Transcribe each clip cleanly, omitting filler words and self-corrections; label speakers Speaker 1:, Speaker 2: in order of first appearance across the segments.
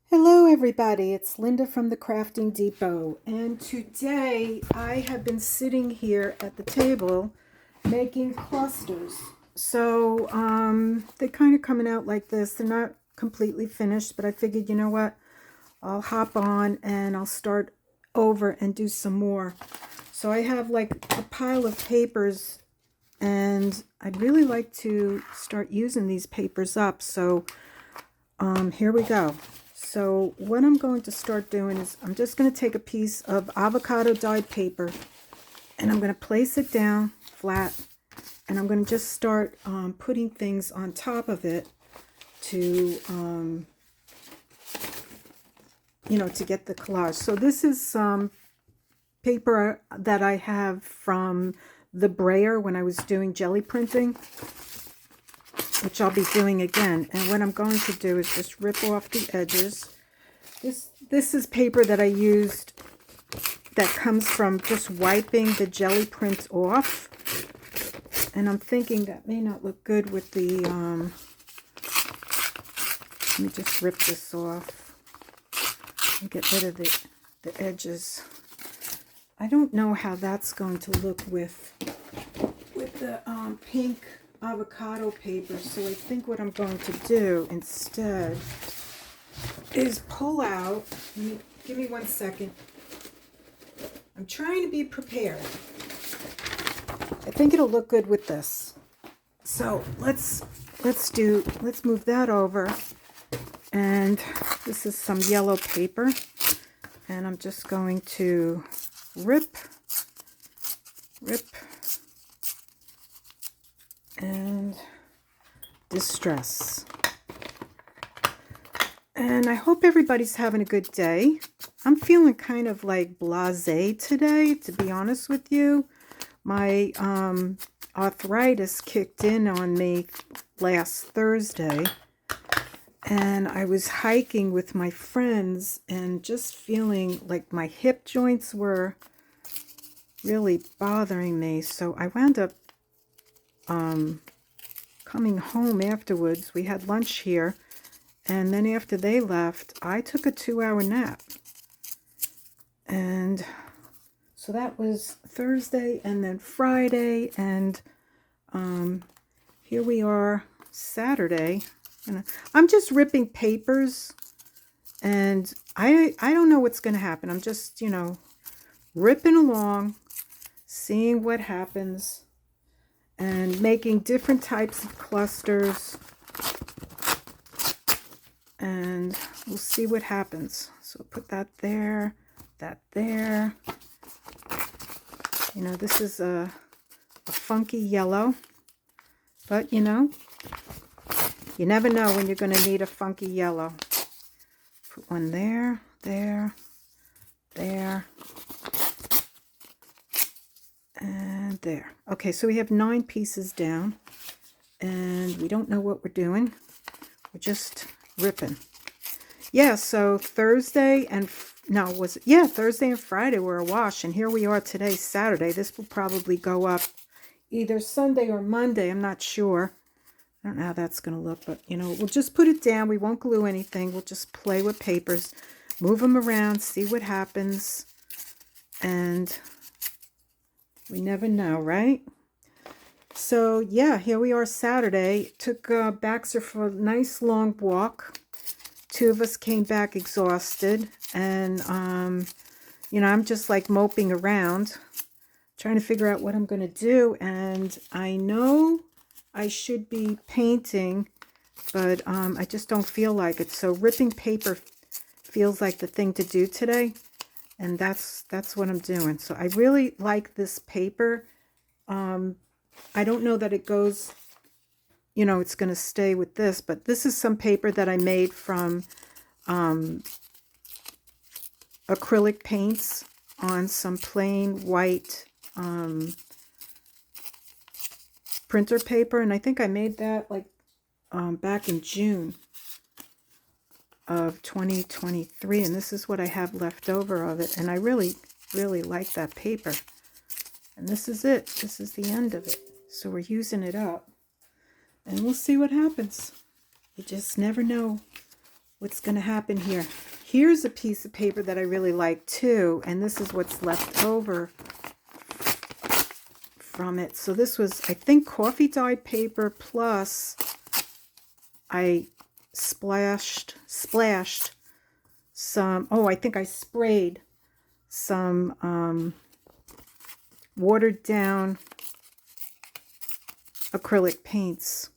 Speaker 1: Hello everybody, it's Linda from the Crafting Depot, and today I have been sitting here at the table making clusters. So they're kind of coming out like this. They're not completely finished, but I figured, you know what, I'll hop on and I'll start over and do some more. So I have like a pile of papers, and I'd really like to start using these papers up. So here we go. So what I'm going to start doing is I'm just going to take a piece of avocado dyed paper and I'm going to place it down flat, and I'm going to just start putting things on top of it to, to get the collage. So this is some paper that I have from the brayer when I was doing jelly printing, which I'll be doing again. And what I'm going to do is just rip off the edges. This is paper that I used that comes from just wiping the jelly print off. And I'm thinking that may not look good with the, let me just rip this off and get rid of the edges. I don't know how that's going to look with the pink avocado paper. So I think what I'm going to do instead is pull out, give me 1 second. I'm trying to be prepared. I think it'll look good with this. So let's move that over. And this is some yellow paper, and I'm just going to rip, and distress. And I hope everybody's having a good day. I'm feeling kind of like blasé today, to be honest with you. My arthritis kicked in on me last Thursday, and I was hiking with my friends and just feeling like my hip joints were really bothering me. So I wound up coming home afterwards. We had lunch here, and then after they left, I took a 2-hour nap. And so that was Thursday, and then Friday, and here we are Saturday. And I'm just ripping papers, and I don't know what's going to happen. I'm just, ripping along, seeing what happens, and making different types of clusters, and we'll see what happens. So put that there, that there. This is a funky yellow, but you never know when you're going to need a funky yellow. Put one there, there, and there. Okay, so we have 9 pieces down, and we don't know what we're doing. We're just ripping. Yeah, so Thursday and Thursday and Friday were a wash, and here we are today, Saturday. This will probably go up either Sunday or Monday. I'm not sure. I don't know how that's going to look, but we'll just put it down. We won't glue anything. We'll just play with papers, move them around, see what happens, and we never know, right? So yeah, here we are Saturday. Took Baxter for a nice long walk. 2 of us came back exhausted, and I'm just like moping around, trying to figure out what I'm going to do. And I know I should be painting, but I just don't feel like it. So ripping paper feels like the thing to do today, and that's what I'm doing. So I really like this paper. I don't know that it goes, it's going to stay with this, but this is some paper that I made from acrylic paints on some plain white printer paper, and I think I made that like back in June of 2023, and this is what I have left over of it, and I really like that paper. And this is it. This is the end of it. So we're using it up, and we'll see what happens. You just never know what's going to happen here. Here's a piece of paper that I really like too, and this is what's left over from it. So this was, I think, coffee dyed paper, plus I splashed some, oh, I think I sprayed some watered down acrylic paints.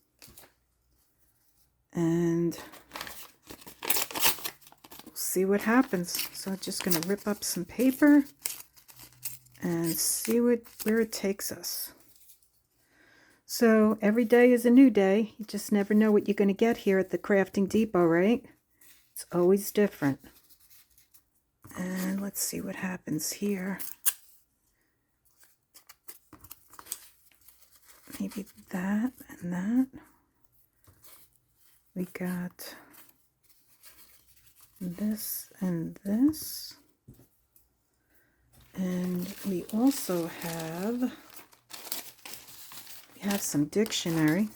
Speaker 1: And we'll see what happens. So I'm just going to rip up some paper and see where it takes us. So every day is a new day. You just never know what you're going to get here at the Crafting Depot, right? It's always different. And let's see what happens here. Maybe that and that. We got this and this. And we also have some dictionary.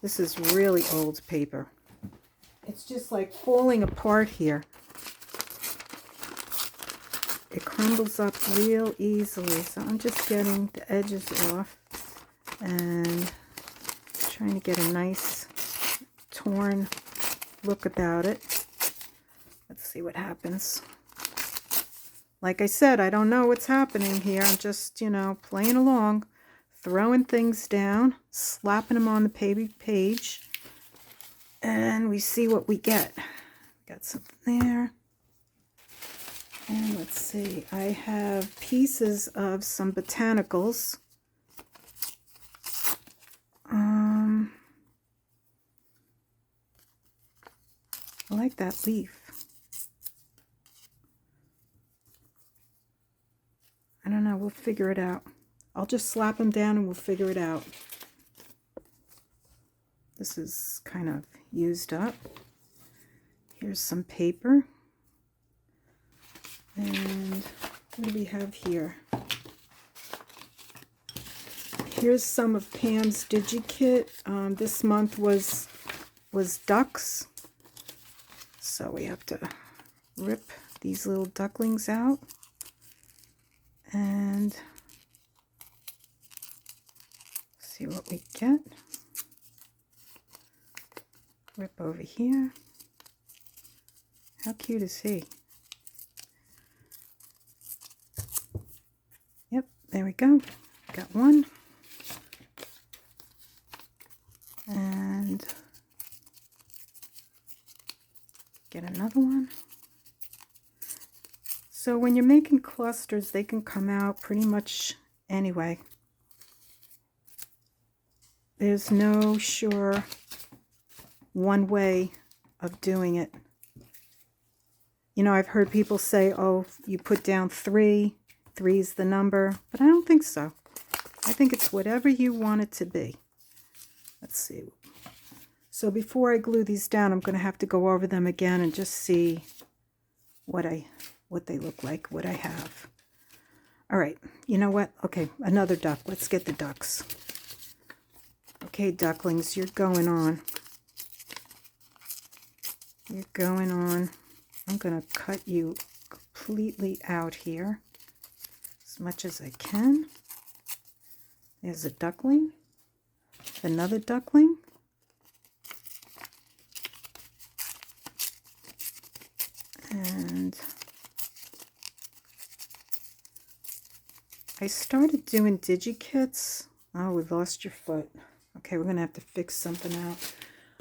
Speaker 1: This is really old paper. It's just like falling apart here. It crumbles up real easily. So I'm just getting the edges off and trying to get a nice torn look about it. Let's see what happens. Like I said, I don't know what's happening here. I'm just, playing along, throwing things down, slapping them on the page, and we see what we get. Got something there. And let's see, I have pieces of some botanicals. I like that leaf. I don't know, we'll figure it out. I'll just slap them down and we'll figure it out. This is kind of used up. Here's some paper. And what do we have here? Here's some of Pam's DigiKit. This month was ducks. So we have to rip these little ducklings out. And see what we get. Rip over here. How cute is he? Yep, there we go. Got one. And get another one. So when you're making clusters, they can come out pretty much anyway. There's no sure one way of doing it. I've heard people say, oh, you put down 3, 3's the number, but I don't think so. I think it's whatever you want it to be. Let's see. So before I glue these down, I'm going to have to go over them again and just see what they look like, what I have. All right, you know what? Okay, another duck. Let's get the ducks. Okay, ducklings, you're going on. You're going on. I'm going to cut you completely out here as much as I can. There's a duckling. Another duckling. And I started doing DigiKits. Oh, we lost your foot. Okay, we're going to have to fix something out.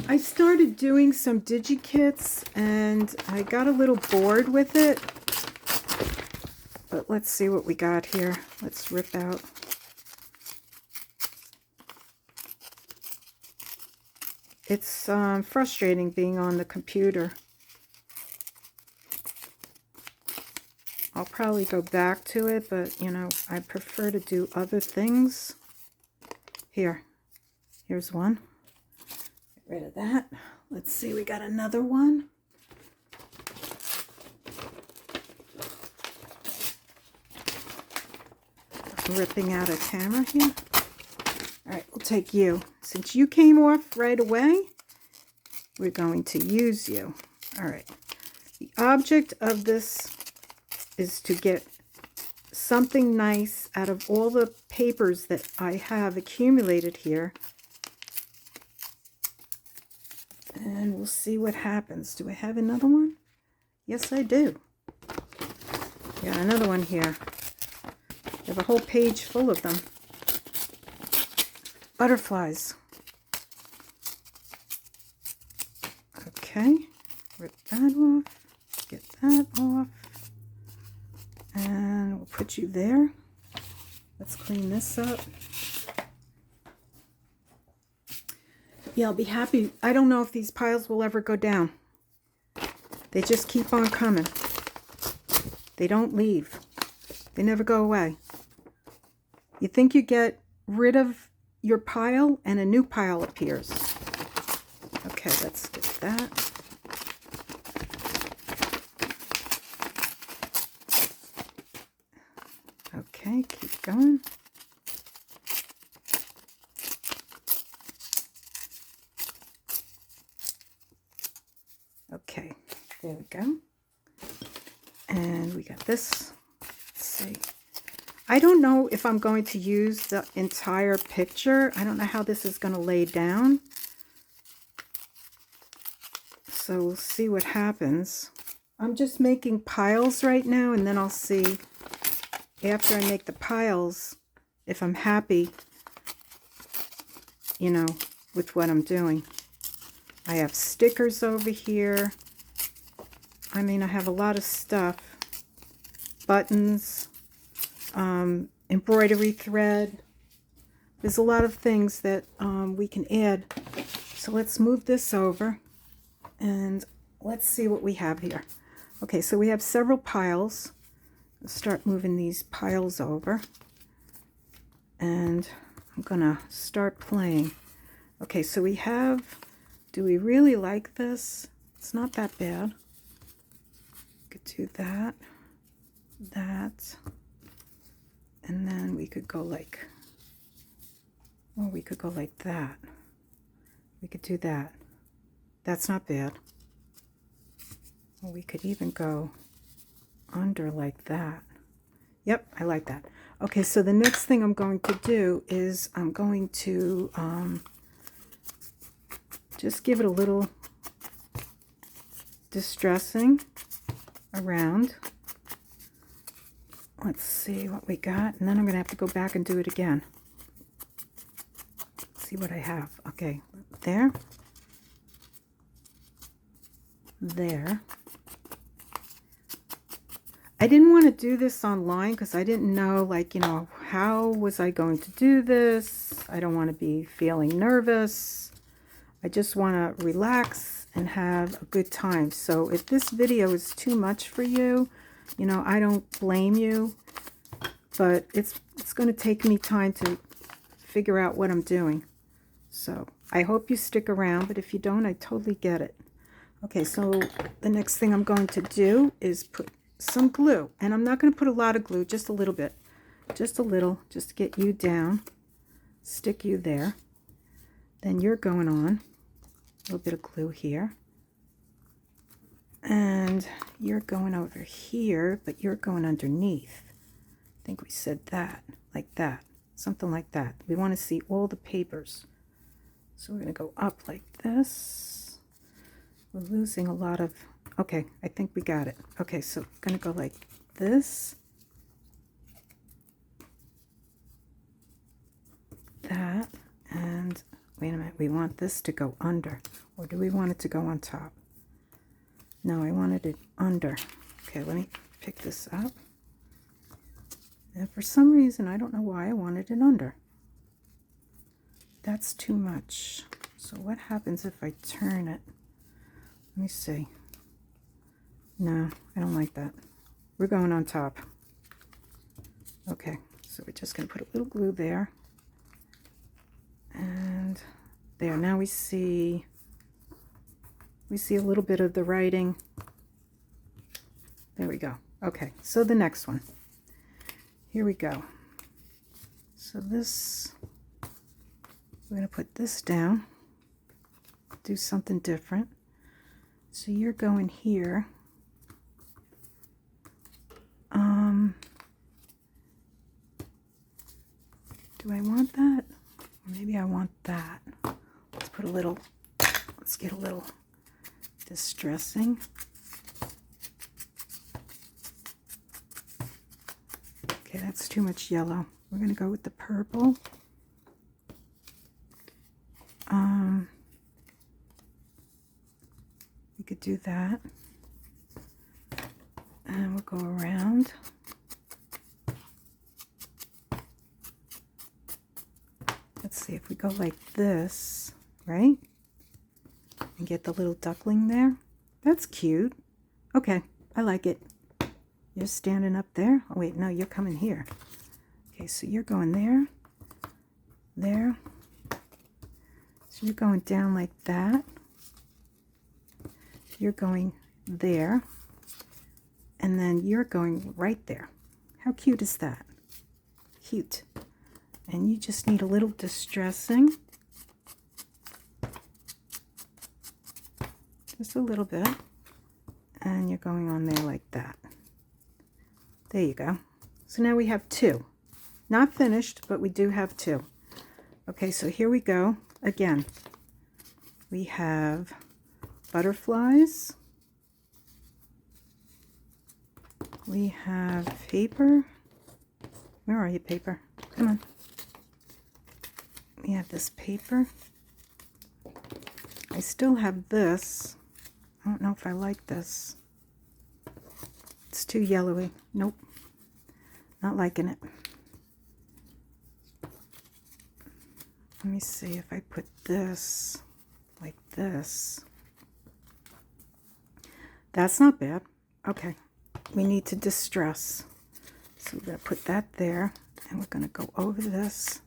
Speaker 1: I started doing some DigiKits and I got a little bored with it. But let's see what we got here. Let's rip out. It's frustrating being on the computer. I'll probably go back to it, but I prefer to do other things. Here's one. Get rid of that. Let's see, we got another one. I'm ripping out a camera here. All right, we'll take you. Since you came off right away, we're going to use you. All right. The object of this is to get something nice out of all the papers that I have accumulated here. And we'll see what happens. Do I have another one? Yes, I do. Yeah, another one here. I have a whole page full of them. Butterflies. Okay, rip that off, get that off, and we'll put you there. Let's clean this up. Yeah, I'll be happy. I don't know if these piles will ever go down. They just keep on coming. They don't leave. They never go away. You think you get rid of your pile and a new pile appears. Okay, let's get that. Okay, keep going. Okay, there we go. And we got this. Let's see. I don't know if I'm going to use the entire picture. I don't know how this is going to lay down. So we'll see what happens. I'm just making piles right now, and then I'll see after I make the piles if I'm happy, you know, with what I'm doing. I have stickers over here. I mean, I have a lot of stuff. Buttons, embroidery thread. There's a lot of things that we can add. So let's move this over and let's see what we have here. Okay, so we have several piles. Let's start moving these piles over. And I'm gonna start playing. Okay, so we have, do we really like this? It's not that bad. Could do that, that, and then we could go like, well, we could go like that. We could do that. That's not bad. Or we could even go under like that. Yep, I like that. Okay, so the next thing I'm going to do is I'm going to just give it a little distressing around. Let's see what we got, and then I'm going to have to go back and do it again. See what I have. Okay, there. There. I didn't want to do this online because I didn't know, like, you know, how was I going to do this? I don't want to be feeling nervous. I just want to relax and have a good time. So if this video is too much for you, you know, I don't blame you, but it's going to take me time to figure out what I'm doing. So I hope you stick around, but if you don't, I totally get it. Okay, so the next thing I'm going to do is put some glue, and I'm not going to put a lot of glue, just a little bit, just a little, just to get you down, stick you there. Then you're going on, a little bit of glue here, and you're going over here, but you're going underneath. I think we said that, like that, something like that. We want to see all the papers, so we're going to go up like this. We're losing a lot of, okay, I think we got it. Okay, so I'm going to go like this, that, and wait a minute, we want this to go under, or do we want it to go on top? No, I wanted it under. Okay, let me pick this up. And for some reason, I don't know why I wanted it under. That's too much. So what happens if I turn it? Let me see. No, I don't like that. We're going on top. Okay, so we're just going to put a little glue there. And there, now we see a little bit of the writing. There we go. Okay, so the next one. Here we go. So this, we're going to put this down. do something different. So you're going here. Do I want that? Or maybe I want that. Let's get a little distressing. Okay, that's too much yellow. We're going to go with the purple. We could do that. And we'll go around. Let's see if we go like this, right? And get the little duckling there. That's cute. Okay, I like it. You're standing up there. Oh, wait, no, you're coming here. Okay, so you're going there, there. So you're going down like that. You're going there. And then you're going right there. How cute is that? Cute. And you just need a little distressing. Just a little bit. And you're going on there like that. There you go. So now we have 2. Not finished, but we do have 2. Okay, so here we go. Again, we have butterflies. We have paper. Where are you, paper? Come on. We have this paper. I still have this. I don't know if I like this. It's too yellowy. Nope. Not liking it. Let me see if I put this like this. That's not bad. Okay. We need to distress. So we're going to put that there. And we're going to go over this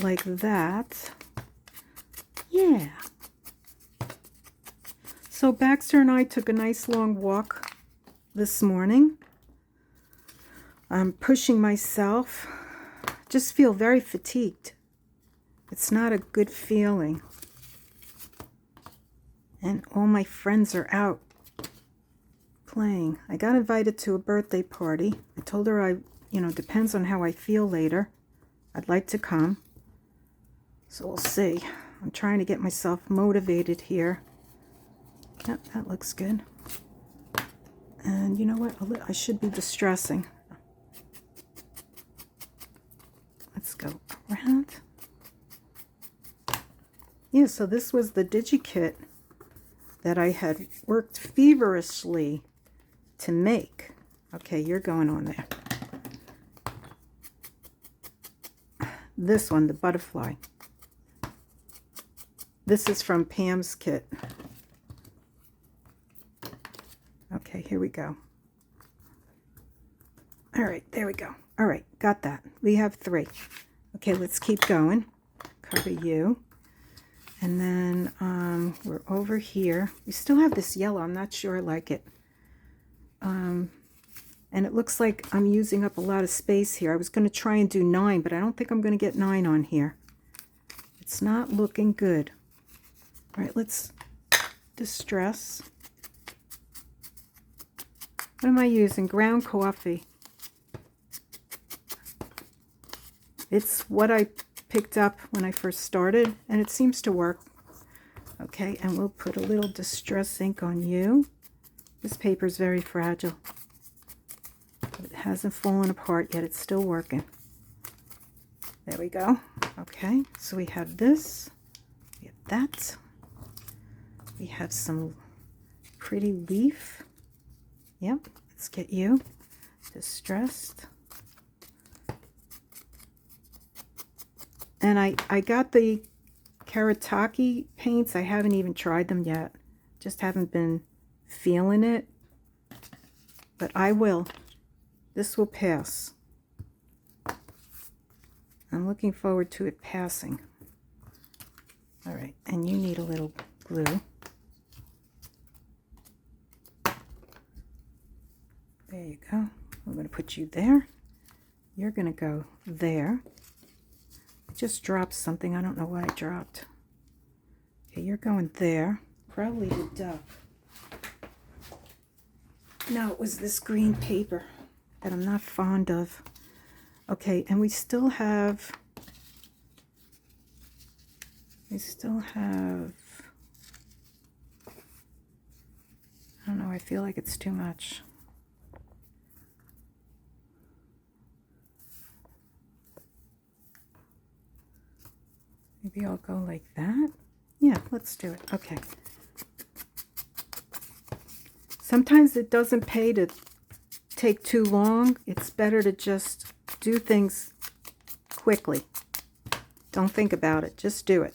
Speaker 1: like that. Yeah. So Baxter and I took a nice long walk this morning. I'm pushing myself. Just feel very fatigued. It's not a good feeling. And all my friends are out playing. I got invited to a birthday party. I told her depends on how I feel later. I'd like to come. So we'll see. I'm trying to get myself motivated here. Yep, that looks good. And you know what? I should be distressing. Let's go around. Yeah, so this was the DigiKit that I had worked feverishly to make. Okay, you're going on there. This one, the butterfly. This is from Pam's kit. Okay, here we go. All right, there we go. All right, got that. We have 3. Okay, let's keep going. Cover you. And then we're over here. We still have this yellow. I'm not sure I like it. And it looks like I'm using up a lot of space here. I was going to try and do 9, but I don't think I'm going to get 9 on here. It's not looking good. All right, let's distress. What am I using? Ground coffee. It's what I picked up when I first started, and it seems to work. Okay, and we'll put a little distress ink on you. This paper is very fragile. It hasn't fallen apart yet. It's still working. There we go. Okay, so we have this. We have that. We have some pretty leaf. Yep, let's get you distressed. And I got the Karataki paints. I haven't even tried them yet. Just haven't been feeling it. But I will. This will pass. I'm looking forward to it passing. All right, and you need a little glue. There you go. I'm going to put you there. You're going to go there. I just dropped something. I don't know what I dropped. Okay, you're going there. Probably the duck. No, it was this green paper that I'm not fond of. Okay, and we still have, I don't know, I feel like it's too much. Maybe I'll go like that. Yeah, let's do it. Okay. Sometimes it doesn't pay to take too long. It's better to just do things quickly. Don't think about it. Just do it.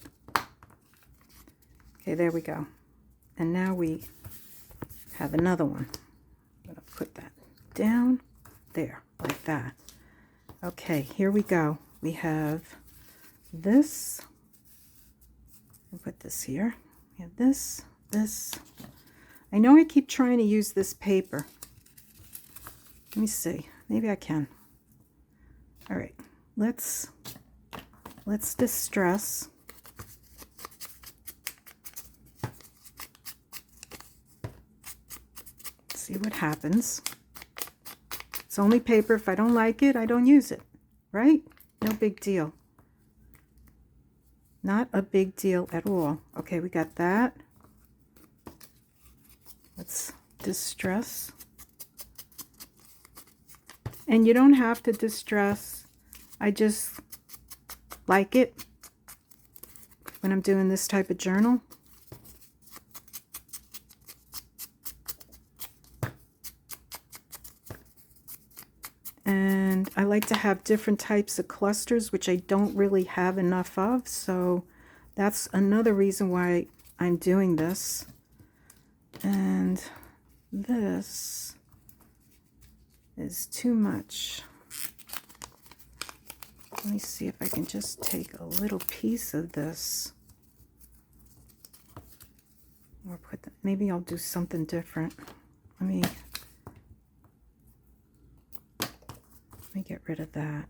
Speaker 1: Okay, there we go. And now we have another one. I'm going to put that down there, like that. Okay, here we go. We have this. I'll put this here. We have this, this. I know I keep trying to use this paper. Let me see. Maybe I can. All right. Let's distress. See what happens. It's only paper. If I don't like it, I don't use it. Right? No big deal. Not a big deal at all. Okay, we got that. Let's distress. And you don't have to distress. I just like it when I'm doing this type of journal. And I like to have different types of clusters, which I don't really have enough of. So that's another reason why I'm doing this. And this is too much. Let me see if I can just take a little piece of this. Or put that, maybe I'll do something different. Let me get rid of that.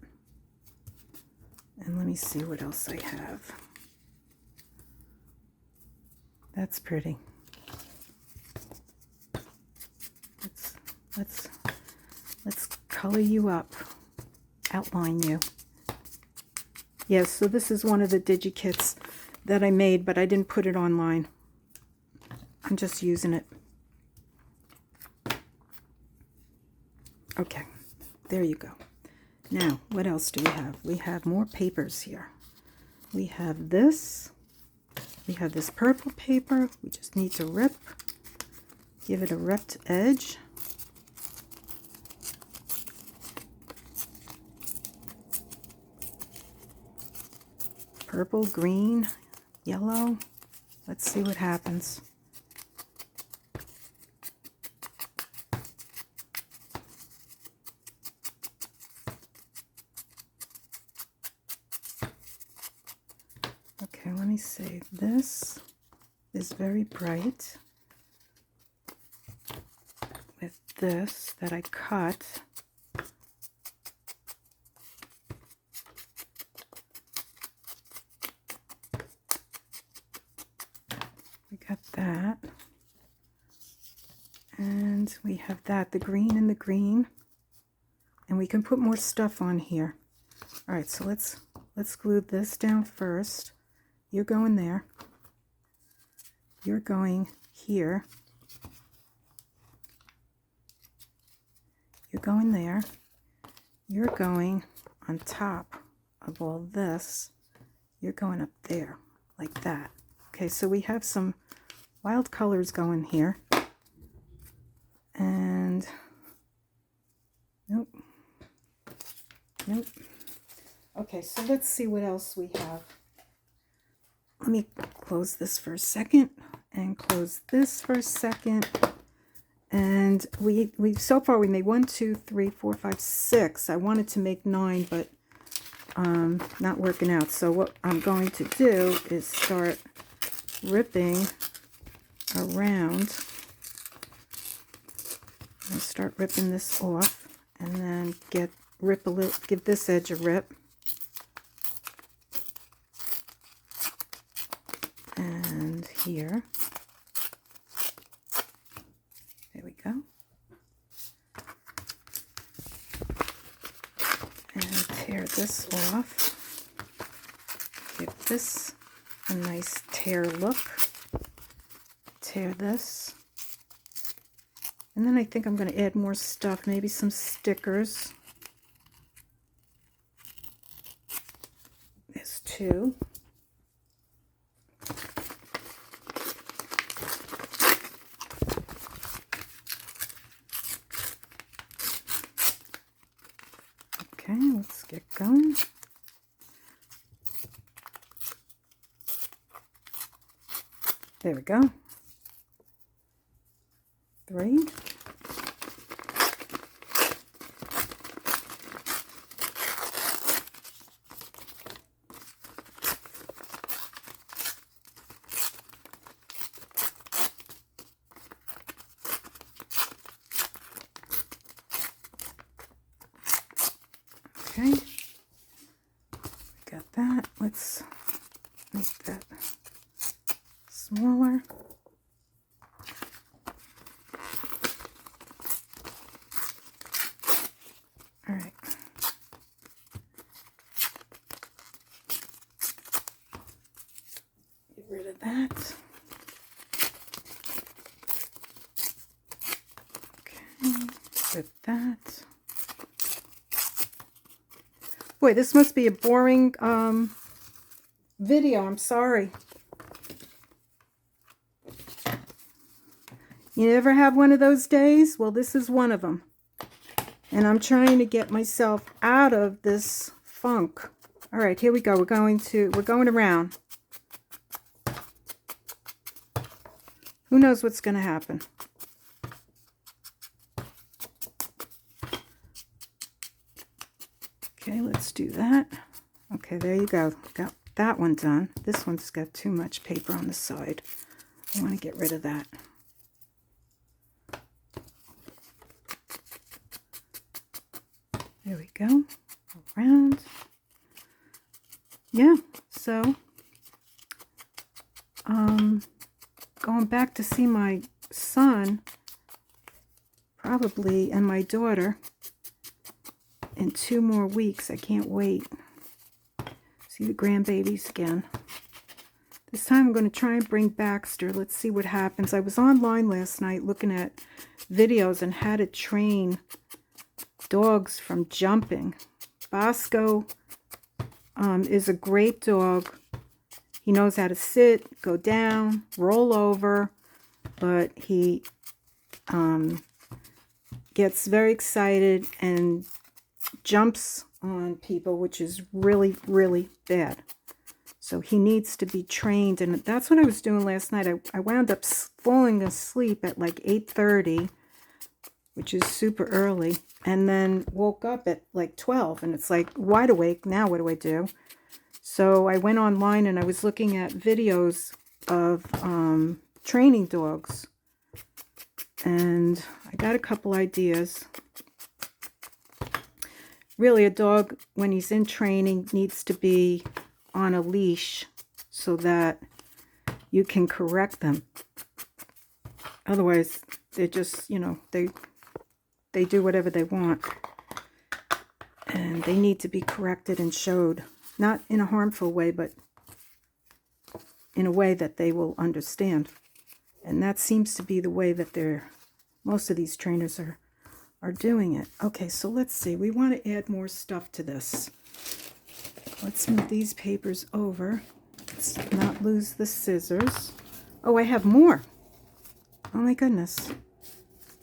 Speaker 1: And let me see what else I have. That's pretty. Let's color you up, outline you. Yes, so this is one of the DigiKits that I made, but I didn't put it online. I'm just using it. Okay, there you go. Now, what else do we have? We have more papers here. We have this. We have this purple paper. We just need to rip. Give it a ripped edge. Purple, green, yellow. Let's see what happens. Okay, let me see. This is very bright. With this that I cut. We got that. And we have that, the green and the green. And we can put more stuff on here. All right, so let's glue this down first. You're going there. You're going here. You're going there. You're going on top of all this. You're going up there, like that. Okay, so we have some wild colors going here. And, nope. Nope. Okay, so let's see what else we have. Let me close this for a second and close this for a second. And we so far we made 1, 2, 3, 4, 5, 6. I wanted to make 9, but not working out. So what I'm going to do is start ripping around. I'm start ripping this off, and then rip a little, give this edge a rip. And here. There we go. And tear this off. Give this a nice tear look. Tear this. And then I think I'm going to add more stuff, maybe some stickers. There's two. Okay, let's get going. There we go. 3. Okay, got that. Let's make that smaller. All right. Get rid of that. Okay, rip that. Boy, this must be a boring video. I'm sorry. You ever have one of those days? Well, this is one of them. And I'm trying to get myself out of this funk. All right, here we go. We're going around. Who knows what's going to happen? Okay, let's do that. Okay, there you go. Got that one done. This one's got too much paper on the side. I want to get rid of that. There we go. Around. Yeah, so going back to see my son probably and my daughter in 2 more weeks. I can't wait. See the grandbabies again. This time I'm going to try and bring Baxter. Let's see what happens. I was online last night looking at videos on how to train dogs from jumping. Bosco is a great dog. He knows how to sit, go down, roll over, but he gets very excited and jumps on people, which is really, really bad. So he needs to be trained, and that's what I was doing last night. I wound up falling asleep at like 8:30, which is super early, and then woke up at like 12, and it's like wide awake. Now what do I do? So I went online and I was looking at videos of training dogs, and I got a couple ideas. Really, a dog, when he's in training, needs to be on a leash so that you can correct them. Otherwise, they're just, you know, they do whatever they want. And they need to be corrected and showed. Not in a harmful way, but in a way that they will understand. And that seems to be the way that most of these trainers are doing it. Okay, so let's see. We want to add more stuff to this. Let's move these papers over. Let's not lose the scissors. Oh, I have more. Oh my goodness.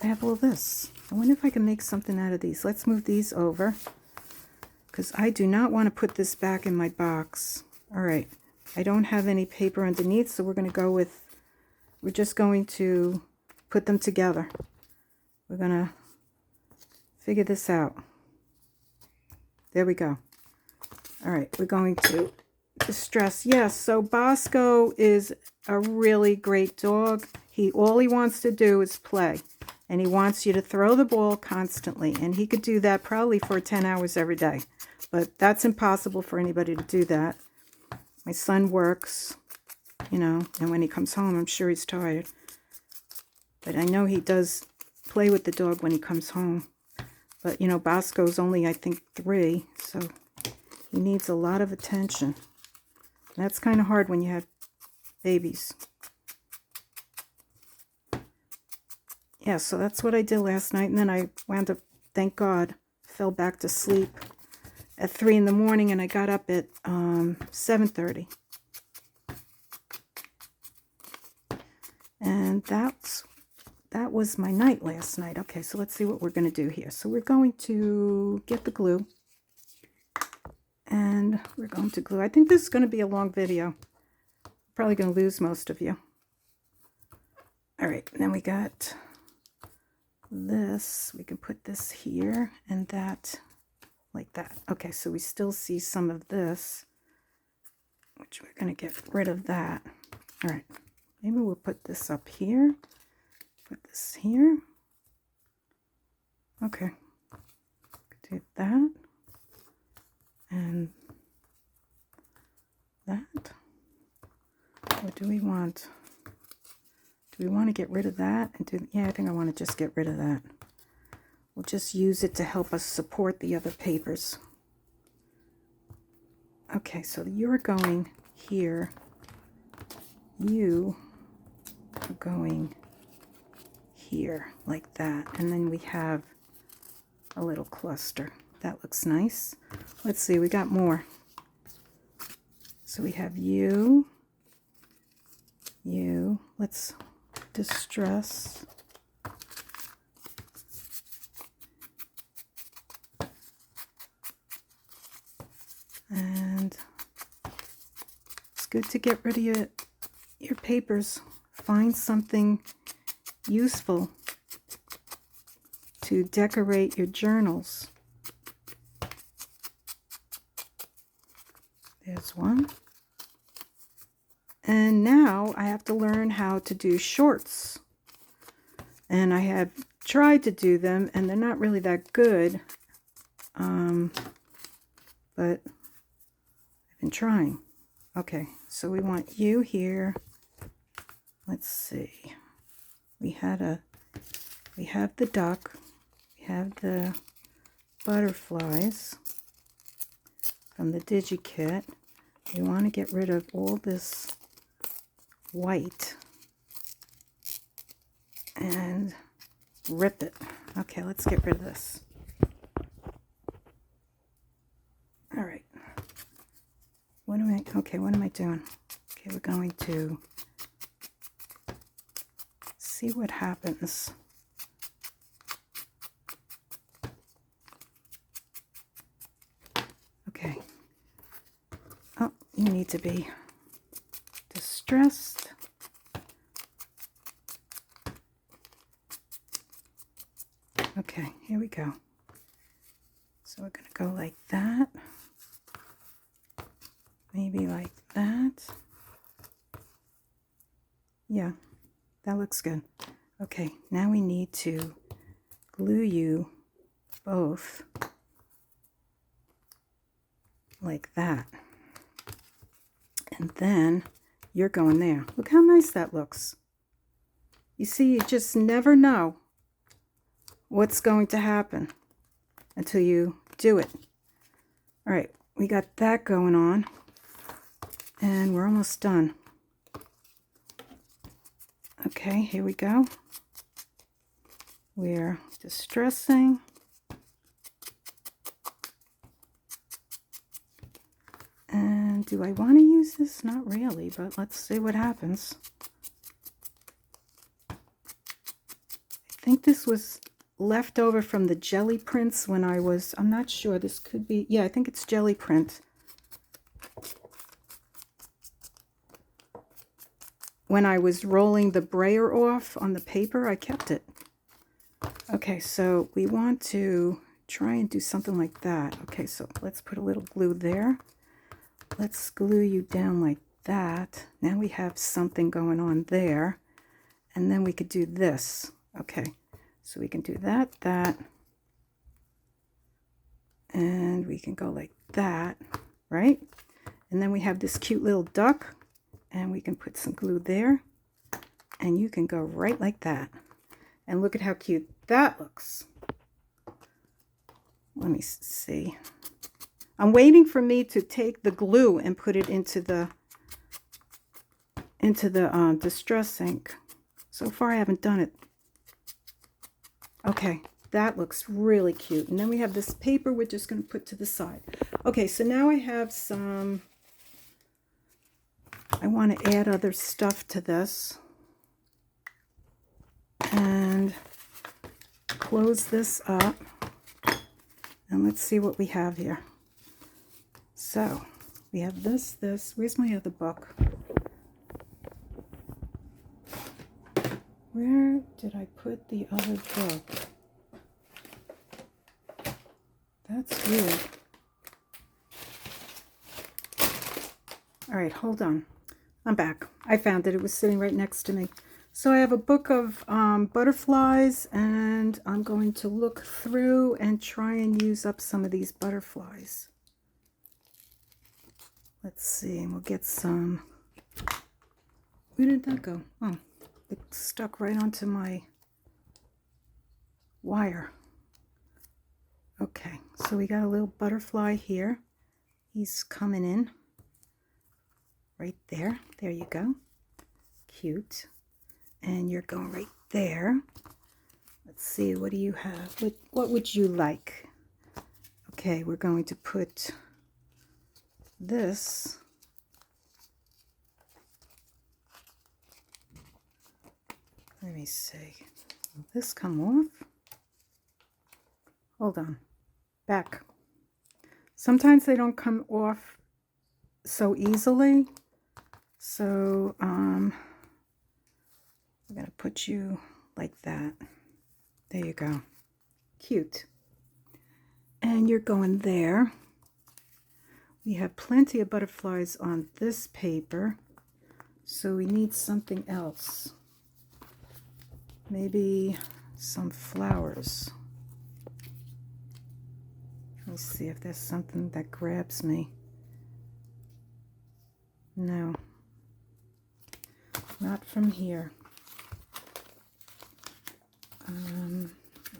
Speaker 1: I have all this. I wonder if I can make something out of these. Let's move these over, because I do not want to put this back in my box. All right. I don't have any paper underneath, so we're just going to put them together. We're going to figure this out. There we go. All right, we're going to distress. Yes, so Bosco is a really great dog. All he wants to do is play, and he wants you to throw the ball constantly, and he could do that probably for 10 hours every day, but that's impossible for anybody to do that. My son works, you know, and when he comes home, I'm sure he's tired. But I know he does play with the dog when he comes home. But, you know, Bosco's only, I think, 3, so he needs a lot of attention. That's kind of hard when you have babies. Yeah, so that's what I did last night, and then I wound up, thank God, fell back to sleep at 3 in the morning, and I got up at 7:30. And that was my night last night. Okay, so let's see what we're going to do here. So we're going to get the glue, and we're going to glue. I think this is going to be a long video. Probably going to lose most of you. All right, and then we got this. We can put this here and that like that. Okay, so we still see some of this, which we're going to get rid of that. All right, maybe we'll put this up here. Put this here. Okay, do that and that. What do we want? Do we want to get rid of that? And do, yeah, I think I want to just get rid of that. We'll just use it to help us support the other papers. Okay, so you're going here. You are going here, like that. And then we have a little cluster. That looks nice. Let's see, we got more. So we have you. Let's distress. And it's good to get rid of your papers. Find something useful to decorate your journals. There's one. And now I have to learn how to do shorts. And I have tried to do them, and they're not really that good. But I've been trying. Okay, so we want you here. Let's see. We have the duck. We have the butterflies from the DigiKit. We want to get rid of all this white and rip it. Okay, let's get rid of this. All right. What am I doing? Okay, we're going to see what happens. Okay. Oh, you need to be distressed. Okay, here we go. So we're going to go like that. Maybe like that. Yeah, that looks good. Okay, now we need to glue you both like that. And then you're going there. Look how nice that looks. You see, you just never know what's going to happen until you do it. All right, we got that going on, and we're almost done. Okay, here we go. We're distressing. And do I want to use this? Not really, but let's see what happens. I think this was left over from the jelly prints when I'm not sure, this could be, yeah, I think it's jelly print. When I was rolling the brayer off on the paper, I kept it. Okay, so we want to try and do something like that. Okay, so let's put a little glue there. Let's glue you down like that. Now we have something going on there. And then we could do this. Okay, so we can do that, and we can go like that, right? And then we have this cute little duck. And we can put some glue there. And you can go right like that. And look at how cute that looks. Let me see. I'm waiting for me to take the glue and put it into the distress ink. So far I haven't done it. Okay, that looks really cute. And then we have this paper we're just going to put to the side. Okay, so now I have some, I want to add other stuff to this. And close this up. And let's see what we have here. So, we have this. Where's my other book? Where did I put the other book? That's weird. All right, hold on. I'm back. I found it. It was sitting right next to me. So I have a book of butterflies, and I'm going to look through and try and use up some of these butterflies. Let's see, we'll get some. Where did that go? Oh, it stuck right onto my wire. Okay, so we got a little butterfly here. He's coming in right there. There you go. Cute. And you're going right there. Let's see, what do you have? What would you like? Okay, we're going to put this. Let me see. Will this come off? Hold on. Back. Sometimes they don't come off so easily. So, I'm going to put you like that. There you go. Cute. And you're going there. We have plenty of butterflies on this paper, so we need something else. Maybe some flowers. Let me see if there's something that grabs me. No. Not from here.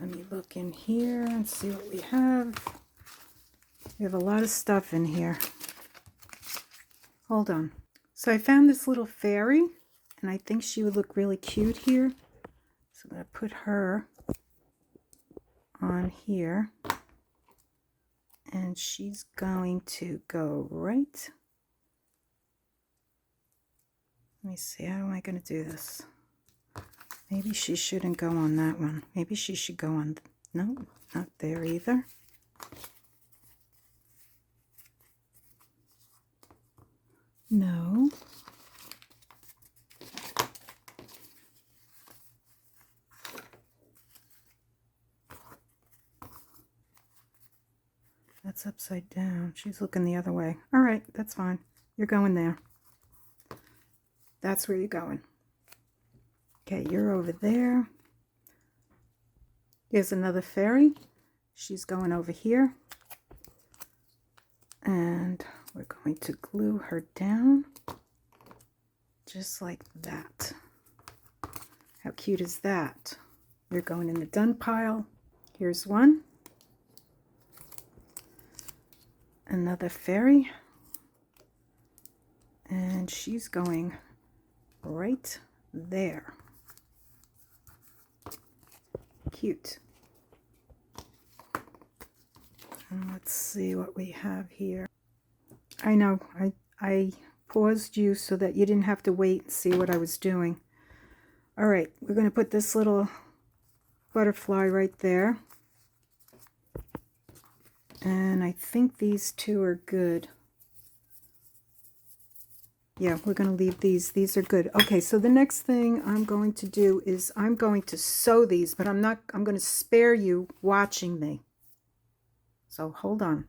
Speaker 1: Let me look in here and see what we have. We have a lot of stuff in here. Hold on. So I found this little fairy, and I think she would look really cute here. So I'm going to put her on here. And she's going to go right. Let me see, how am I going to do this? Maybe she shouldn't go on that one. Maybe she should go on, no, not there either. No. That's upside down. She's looking the other way. All right, that's fine. You're going there. That's where you're going. Okay, you're over there. Here's another fairy. She's going over here. And we're going to glue her down. Just like that. How cute is that? You're going in the done pile. Here's one. Another fairy. And she's going right there. Cute. And let's see what we have here. I know, I paused you so that you didn't have to wait and see what I was doing. All right, we're going to put this little butterfly right there. And I think these two are good. Yeah, we're going to leave these. These are good. Okay, so the next thing I'm going to do is I'm going to sew these, but I'm going to spare you watching me. So hold on.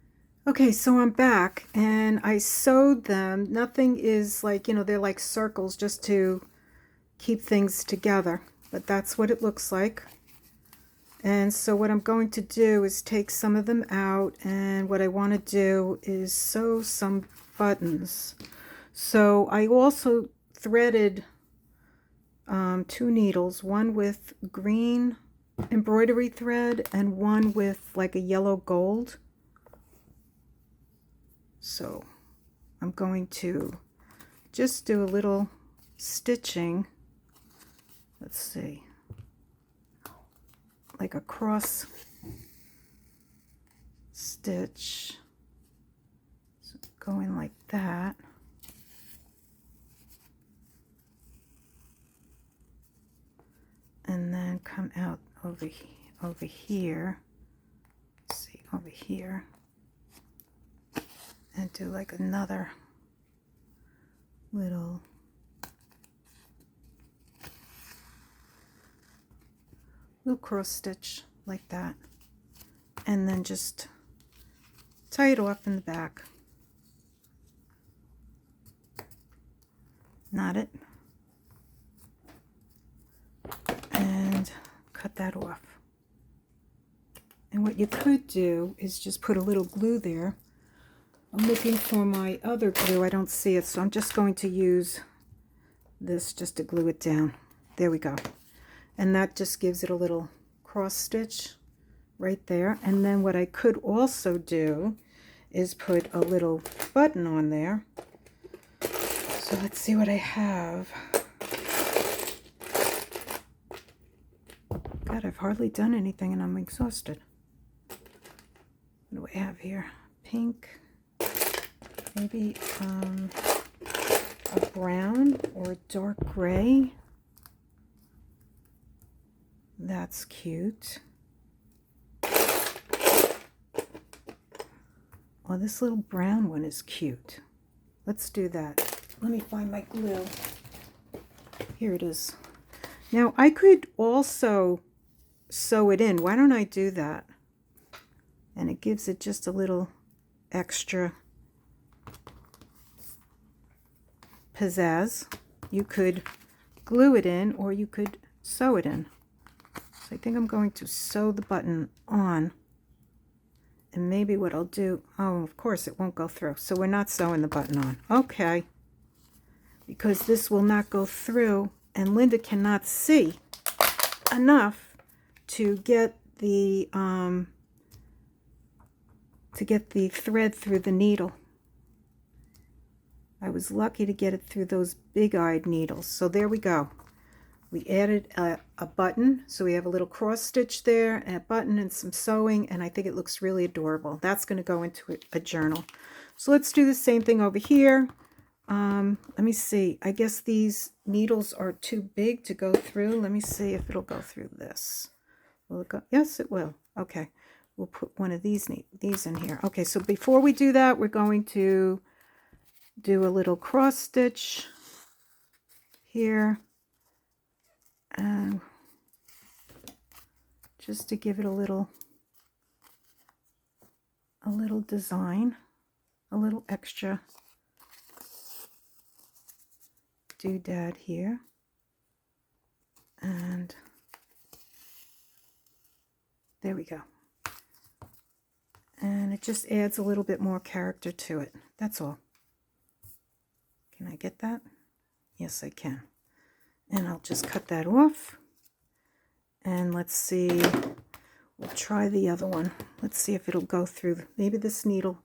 Speaker 1: Okay, so I'm back and I sewed them. Nothing is like, you know, they're like circles just to keep things together, but that's what it looks like. And so what I'm going to do is take some of them out, and what I want to do is sew some buttons. So I also threaded 2 needles, one with green embroidery thread and one with like a yellow gold. So I'm going to just do a little stitching. Let's see, like a cross stitch, so going like that. And then come out over here. Let's see, over here, and do like another little cross stitch like that, and then just tie it off in the back, knot it, and cut that off. And what you could do is just put a little glue there. I'm looking for my other glue. I don't see it, so I'm just going to use this just to glue it down. There we go. And that just gives it a little cross stitch right there. And then what I could also do is put a little button on there. So let's see what I have. God, I've hardly done anything and I'm exhausted. What do I have here? Pink, maybe a brown or a dark gray. That's cute. Oh, this little brown one is cute. Let's do that. Let me find my glue. Here it is. Now I could also sew it in. Why don't I do that? And it gives it just a little extra pizzazz. You could glue it in or you could sew it in. So I think I'm going to sew the button on. And maybe what I'll do, oh, of course it won't go through. So we're not sewing the button on. Okay. Because this will not go through and Linda cannot see enough to get the thread through the needle. I was lucky to get it through those big-eyed needles. So there we go. We added a button, so we have a little cross stitch there, and a button and some sewing, and I think it looks really adorable. That's going to go into a journal. So let's do the same thing over here. Let me see. I guess these needles are too big to go through. Let me see if it'll go through this. Will it go? Yes, it will. Okay. We'll put one of these in here. Okay, so before we do that, we're going to do a little cross stitch here. And just to give it a little design, a little extra doodad here. And there we go. And it just adds a little bit more character to it. That's all. Can I get that? Yes, I can. And I'll just cut that off. And let's see. We'll try the other one. Let's see if it'll go through. Maybe this needle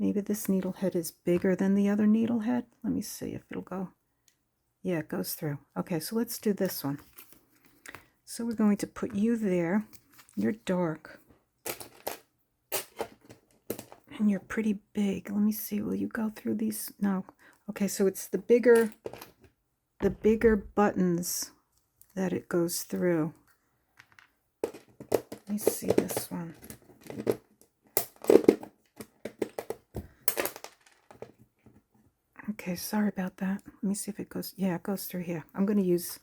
Speaker 1: head is bigger than the other needle head. Let me see if it'll go. Yeah, it goes through. Okay, so let's do this one. So we're going to put you there. You're dark. And you're pretty big. Let me see. Will you go through these? No. Okay, so it's the bigger buttons that it goes through. Let me see this one. Okay, sorry about that. Let me see if it goes. Yeah, it goes through here. I'm going to use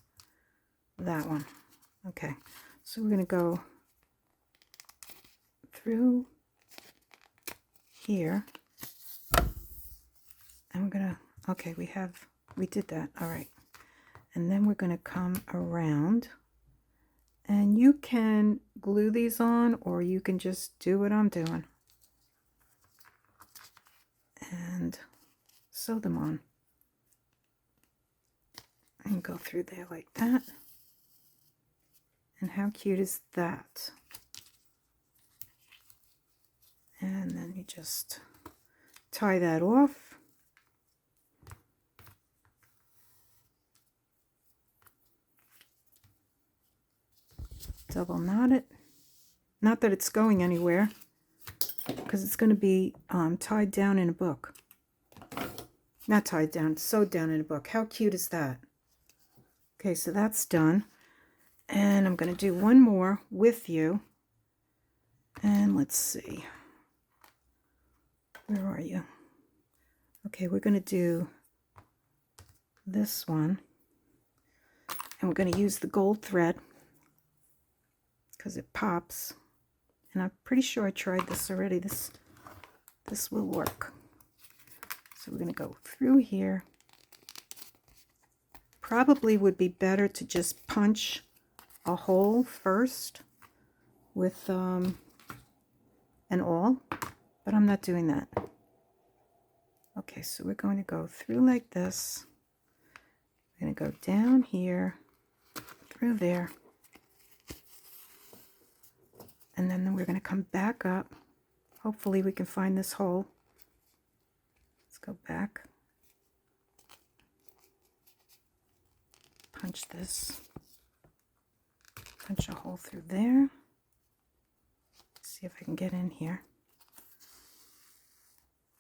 Speaker 1: that one. Okay, so we're going to go through here. And we're going to, okay, we did that. All right. And then we're going to come around. And you can glue these on, or you can just do what I'm doing. And sew them on. And go through there like that. And how cute is that? And then you just tie that off. Double knot it. Not that it's going anywhere, because it's going to be tied down in a book. Not tied down, sewed down in a book. How cute is that? Okay, so that's done. And I'm going to do one more with you. And let's see. Where are you? Okay, we're going to do this one. And we're going to use the gold thread because it pops. And I'm pretty sure I tried this already. This will work. So we're going to go through here. Probably would be better to just punch a hole first with an awl, but I'm not doing that. Okay, so we're going to go through like this. We're going to go down here, through there, and then we're going to come back up. Hopefully we can find this hole. Let's go back. Punch this. Punch a hole through there. See if I can get in here.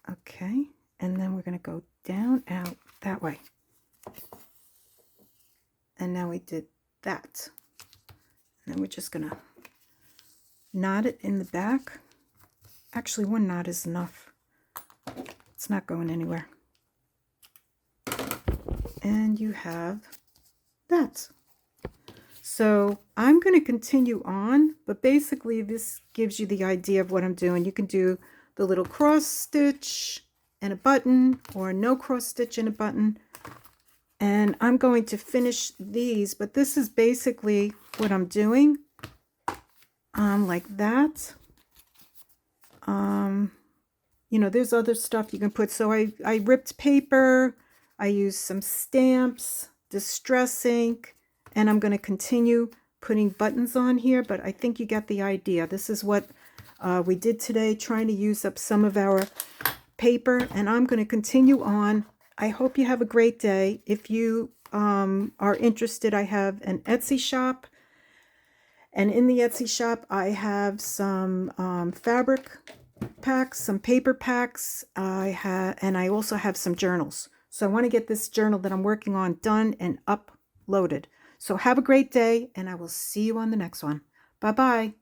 Speaker 1: Okay, and then we're going to go down, out, that way. And now we did that. And then we're just going to knot it in the back. Actually, one knot is enough. It's not going anywhere. And you have that. So I'm going to continue on, but basically this gives you the idea of what I'm doing. You can do the little cross stitch and a button, or no cross stitch and a button. And I'm going to finish these, but this is basically what I'm doing. Like that. You know, there's other stuff you can put. So I ripped paper, I used some stamps, distress ink, and I'm going to continue putting buttons on here, but I think you get the idea. This is what we did today, trying to use up some of our paper, and I'm going to continue on. I hope you have a great day. If you are interested, I have an Etsy shop, and in the Etsy shop I have some fabric packs, some paper packs, and I also have some journals. So I want to get this journal that I'm working on done and uploaded. So have a great day, and I will see you on the next one. Bye-bye.